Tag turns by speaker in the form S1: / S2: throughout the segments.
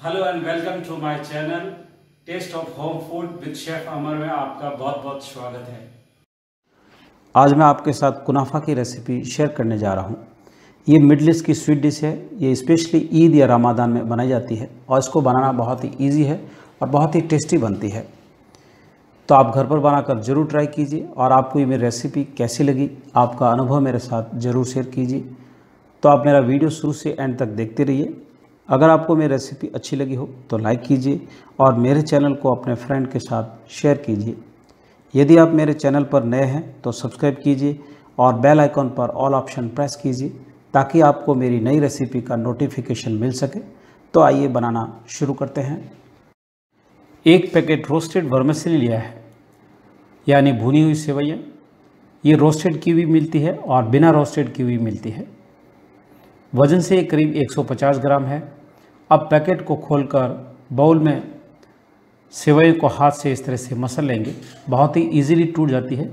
S1: Hello and welcome to my channel taste of home food with chef Amar में आपका बहुत बहुत स्वागत है। आज मैं आपके साथ कुनाफा की रेसिपी शेयर करने जा रहा हूँ। ये मिडल ईस्ट की स्वीट डिश है। ये स्पेशली ईद या रमादान में बनाई जाती है और इसको बनाना बहुत ही ईजी है और बहुत ही टेस्टी बनती है। तो आप घर पर बनाकर ज़रूर ट्राई कीजिए और आपको ये मेरी रेसिपी कैसी लगी, आपका अनुभव मेरे साथ ज़रूर शेयर कीजिए। तो आप मेरा वीडियो शुरू से एंड तक देखते रहिए। अगर आपको मेरी रेसिपी अच्छी लगी हो तो लाइक कीजिए और मेरे चैनल को अपने फ्रेंड के साथ शेयर कीजिए। यदि आप मेरे चैनल पर नए हैं तो सब्सक्राइब कीजिए और बेल आइकॉन पर ऑल ऑप्शन प्रेस कीजिए ताकि आपको मेरी नई रेसिपी का नोटिफिकेशन मिल सके। तो आइए बनाना शुरू करते हैं। एक पैकेट रोस्टेड वर्मिसेली लिया है, यानी भुनी हुई सेवइयाँ। ये रोस्टेड की हुई मिलती है और बिना रोस्टेड की हुई मिलती है। वज़न से ये करीब 150 ग्राम है। अब पैकेट को खोलकर बाउल में सेवई को हाथ से इस तरह से मसल लेंगे। बहुत ही इजीली टूट जाती है,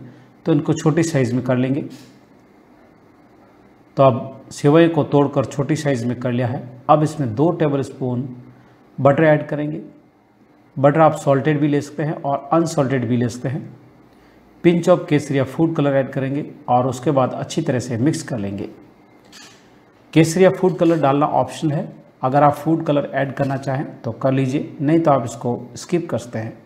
S1: तो इनको छोटी साइज़ में कर लेंगे। तो अब सेवई को तोड़कर छोटी साइज़ में कर लिया है। अब इसमें 2 टेबलस्पून बटर ऐड करेंगे। बटर आप सॉल्टेड भी ले सकते हैं और अनसॉल्टेड भी ले सकते हैं। Pinch of Kesariya food colour add करेंगे और उसके बाद अच्छी तरह से मिक्स कर लेंगे। केसरिया फूड कलर डालना ऑप्शनल है। अगर आप फूड कलर ऐड करना चाहें तो कर लीजिए, नहीं तो आप इसको स्किप कर सकते हैं।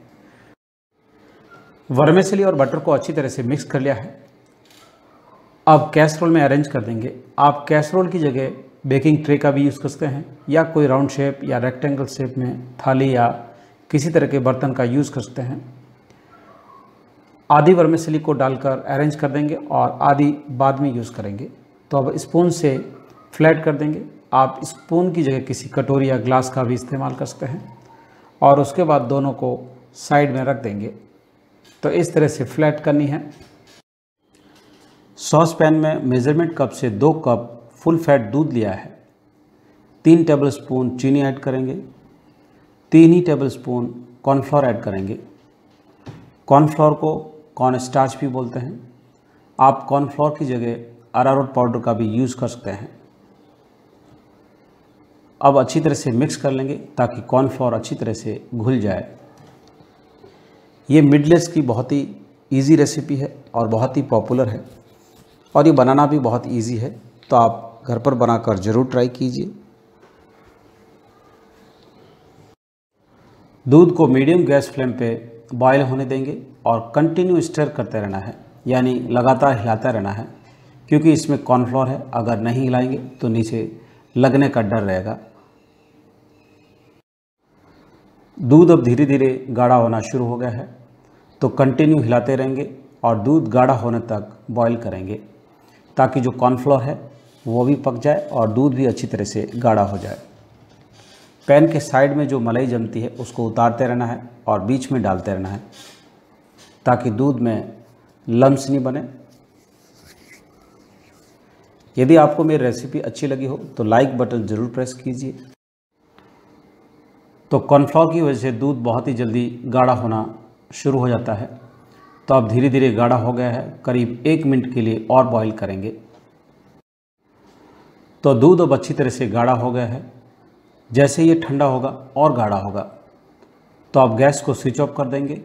S1: वर्मिसेली और बटर को अच्छी तरह से मिक्स कर लिया है। अब कैसरोल में अरेंज कर देंगे। आप कैसरोल की जगह बेकिंग ट्रे का भी यूज़ कर सकते हैं या कोई राउंड शेप या रेक्टेंगल शेप में थाली या किसी तरह के बर्तन का यूज़ कर सकते हैं। आधी वर्मिसेली को डालकर अरेंज कर देंगे और आधी बाद में यूज़ करेंगे। तो अब स्पून से फ्लैट कर देंगे। आप स्पून की जगह किसी कटोरी या ग्लास का भी इस्तेमाल कर सकते हैं और उसके बाद दोनों को साइड में रख देंगे। तो इस तरह से फ्लैट करनी है। सॉस पैन में मेज़रमेंट कप से 2 कप फुल फैट दूध लिया है। 3 टेबलस्पून चीनी ऐड करेंगे। 3 ही टेबलस्पून कॉर्नफ्लोर ऐड करेंगे। कॉर्नफ्लोर को कॉर्न स्टार्च भी बोलते हैं। आप कॉर्नफ्लोर की जगह अरारोट पाउडर का भी यूज़ कर सकते हैं। अब अच्छी तरह से मिक्स कर लेंगे ताकि कॉर्नफ्लोर अच्छी तरह से घुल जाए। ये मिडल ईस्ट की बहुत ही इजी रेसिपी है और बहुत ही पॉपुलर है और ये बनाना भी बहुत इजी है। तो आप घर पर बनाकर ज़रूर ट्राई कीजिए। दूध को मीडियम गैस फ्लेम पे बॉयल होने देंगे और कंटिन्यू स्टर करते रहना है, यानी लगातार हिलाता रहना है, क्योंकि इसमें कॉर्नफ्लोर है। अगर नहीं हिलाएंगे तो नीचे लगने का डर रहेगा। दूध अब धीरे धीरे गाढ़ा होना शुरू हो गया है, तो कंटिन्यू हिलाते रहेंगे और दूध गाढ़ा होने तक बॉईल करेंगे ताकि जो कॉर्नफ्लोर है वो भी पक जाए और दूध भी अच्छी तरह से गाढ़ा हो जाए। पैन के साइड में जो मलाई जमती है उसको उतारते रहना है और बीच में डालते रहना है ताकि दूध में लम्स नहीं बने। यदि आपको मेरी रेसिपी अच्छी लगी हो तो लाइक बटन ज़रूर प्रेस कीजिए। तो कॉर्नफ्लोर की वजह से दूध बहुत ही जल्दी गाढ़ा होना शुरू हो जाता है। तो अब धीरे धीरे गाढ़ा हो गया है। करीब 1 मिनट के लिए और बॉईल करेंगे। तो दूध अब अच्छी तरह से गाढ़ा हो गया है। जैसे ये ठंडा होगा और गाढ़ा होगा तो आप गैस को स्विच ऑफ कर देंगे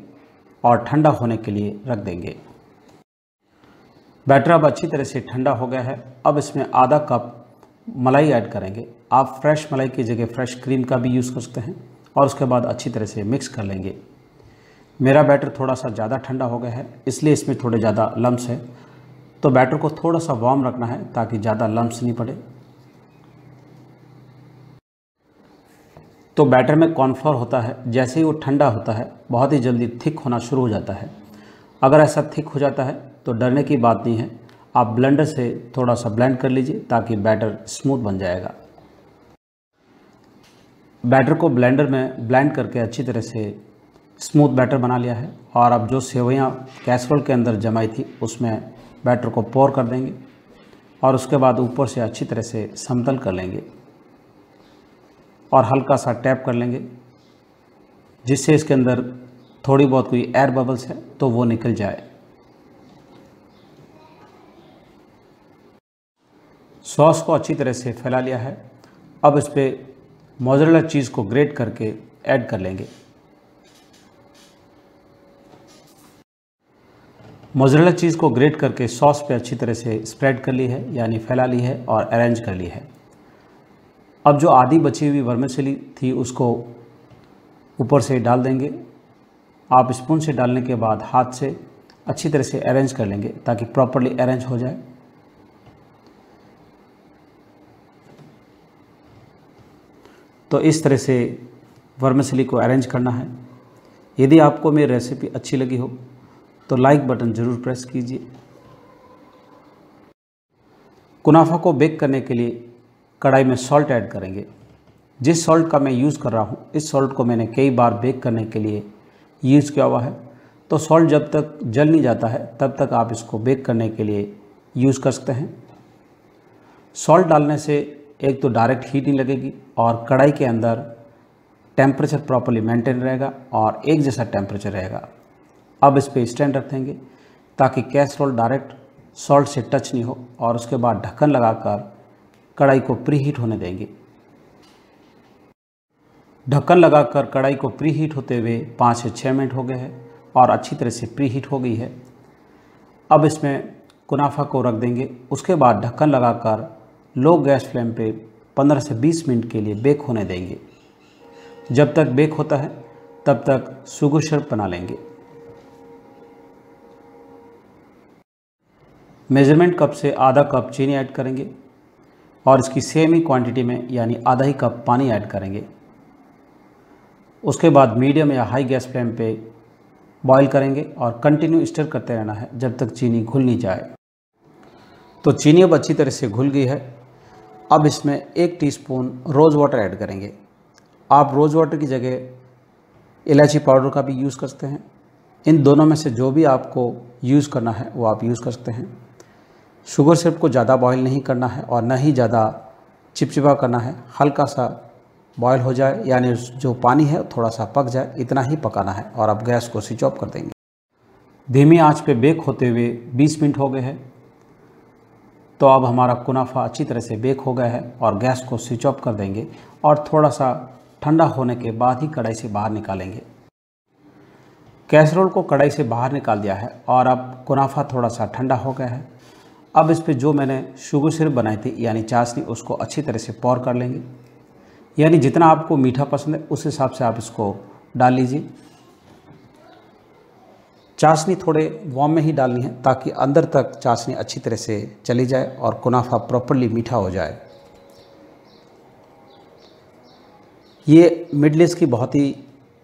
S1: और ठंडा होने के लिए रख देंगे। बैटर अब अच्छी तरह से ठंडा हो गया है। अब इसमें आधा कप मलाई ऐड करेंगे। आप फ्रेश मलाई की जगह फ्रेश क्रीम का भी यूज़ कर सकते हैं और उसके बाद अच्छी तरह से मिक्स कर लेंगे। मेरा बैटर थोड़ा सा ज़्यादा ठंडा हो गया है, इसलिए इसमें थोड़े ज़्यादा लम्स है। तो बैटर को थोड़ा सा वार्म रखना है ताकि ज़्यादा लम्स नहीं पड़े। तो बैटर में कॉर्नफ्लोर होता है, जैसे ही वो ठंडा होता है बहुत ही जल्दी थिक होना शुरू हो जाता है। अगर ऐसा थिक हो जाता है तो डरने की बात नहीं है। आप ब्लेंडर से थोड़ा सा ब्लेंड कर लीजिए ताकि बैटर स्मूथ बन जाएगा। बैटर को ब्लेंडर में ब्लेंड करके अच्छी तरह से स्मूथ बैटर बना लिया है और अब जो सेवइयाँ कैसरोल के अंदर जमाई थी उसमें बैटर को पोर कर देंगे और उसके बाद ऊपर से अच्छी तरह से समतल कर लेंगे और हल्का सा टैप कर लेंगे, जिससे इसके अंदर थोड़ी बहुत कोई एयर बबल्स है तो वो निकल जाए। सॉस को अच्छी तरह से फैला लिया है। अब इस पर मोज़रेला चीज़ को ग्रेट करके ऐड कर लेंगे। मोज़रेला चीज़ को ग्रेट करके सॉस पे अच्छी तरह से स्प्रेड कर ली है, यानी फैला ली है और अरेंज कर ली है। अब जो आधी बची हुई वर्मिसेली थी उसको ऊपर से डाल देंगे। आप स्पून से डालने के बाद हाथ से अच्छी तरह से अरेंज कर लेंगे ताकि प्रॉपर्ली अरेंज हो जाए। तो इस तरह से वर्मिसेली को अरेंज करना है। यदि आपको मेरी रेसिपी अच्छी लगी हो तो लाइक बटन ज़रूर प्रेस कीजिए। कुनाफा को बेक करने के लिए कढ़ाई में सॉल्ट ऐड करेंगे। जिस सॉल्ट का मैं यूज़ कर रहा हूँ, इस सॉल्ट को मैंने कई बार बेक करने के लिए यूज़ किया हुआ है। तो सॉल्ट जब तक जल नहीं जाता है तब तक आप इसको बेक करने के लिए यूज़ कर सकते हैं। सॉल्ट डालने से एक तो डायरेक्ट हीट नहीं लगेगी और कढ़ाई के अंदर टेम्परेचर प्रॉपर्ली मेंटेन रहेगा और एक जैसा टेम्परेचर रहेगा। अब इस पर स्टैंड रख देंगे ताकि कैसरोल डायरेक्ट सॉल्ट से टच नहीं हो, और उसके बाद ढक्कन लगाकर कढ़ाई को प्री हीट होने देंगे। ढक्कन लगाकर कढ़ाई को प्री हीट होते हुए 5 से 6 मिनट हो गए हैं और अच्छी तरह से प्री हीट हो गई है। अब इसमें कुनाफा को रख देंगे। उसके बाद ढक्कन लगाकर लो गैस फ्लेम पे 15 से 20 मिनट के लिए बेक होने देंगे। जब तक बेक होता है तब तक शुगर सिरप बना लेंगे। मेजरमेंट कप से आधा कप चीनी ऐड करेंगे और इसकी सेम ही क्वांटिटी में यानी आधा ही कप पानी ऐड करेंगे। उसके बाद मीडियम या हाई गैस फ्लेम पे बॉईल करेंगे और कंटिन्यू स्टर करते रहना है जब तक चीनी घुल नहीं जाए। तो चीनी अब अच्छी तरह से घुल गई है। अब इसमें 1 टीस्पून रोज़ वाटर ऐड करेंगे। आप रोज़ वाटर की जगह इलायची पाउडर का भी यूज़ कर सकते हैं। इन दोनों में से जो भी आपको यूज़ करना है वो आप यूज़ कर सकते हैं। शुगर सिरप को ज़्यादा बॉईल नहीं करना है और न ही ज़्यादा चिपचिपा करना है। हल्का सा बॉईल हो जाए, यानी जो पानी है थोड़ा सा पक जाए, इतना ही पकाना है। और अब गैस को स्विच ऑफ कर देंगे। धीमी आंच पे बेक होते हुए 20 मिनट हो गए हैं। तो अब हमारा कुनाफा अच्छी तरह से बेक हो गया है और गैस को स्विच ऑफ कर देंगे और थोड़ा सा ठंडा होने के बाद ही कढ़ाई से बाहर निकालेंगे। कैसरोल को कढ़ाई से बाहर निकाल दिया है और अब कुनाफा थोड़ा सा ठंडा हो गया है। अब इस पे जो मैंने शुगर सिरप बनाई थी यानी चाशनी, उसको अच्छी तरह से पौर कर लेंगे। यानी जितना आपको मीठा पसंद है उस हिसाब से आप इसको डाल लीजिए। चाशनी थोड़े वार्म में ही डालनी है ताकि अंदर तक चाशनी अच्छी तरह से चली जाए और कुनाफा प्रॉपर्ली मीठा हो जाए। ये मिडल ईस्ट की बहुत ही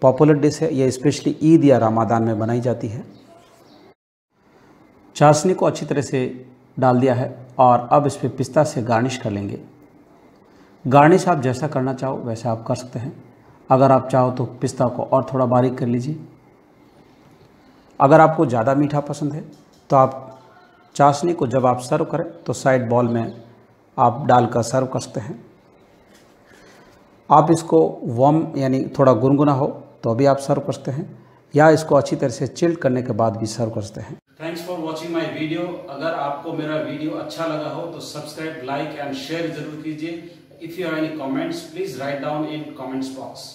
S1: पॉपुलर डिश है। ये स्पेशली ईद या रमादान में बनाई जाती है। चाशनी को अच्छी तरह से डाल दिया है और अब इस पर पिस्ता से गार्निश कर लेंगे। गार्निश आप जैसा करना चाहो वैसा आप कर सकते हैं। अगर आप चाहो तो पिस्ता को और थोड़ा बारीक कर लीजिए। अगर आपको ज़्यादा मीठा पसंद है तो आप चाशनी को जब आप सर्व करें तो साइड बॉल में आप डालकर सर्व कर सकते हैं। आप इसको वार्म यानी थोड़ा गुनगुना हो तो भी आप सर्व कर सकते हैं, या इसको अच्छी तरह से चिल्ड करने के बाद भी सर्व कर सकते हैं। Thanks for watching my video. अगर आपको मेरा वीडियो अच्छा लगा हो तो सब्सक्राइब, लाइक एंड शेयर जरूर कीजिए। If you have any comments please write down in comments box.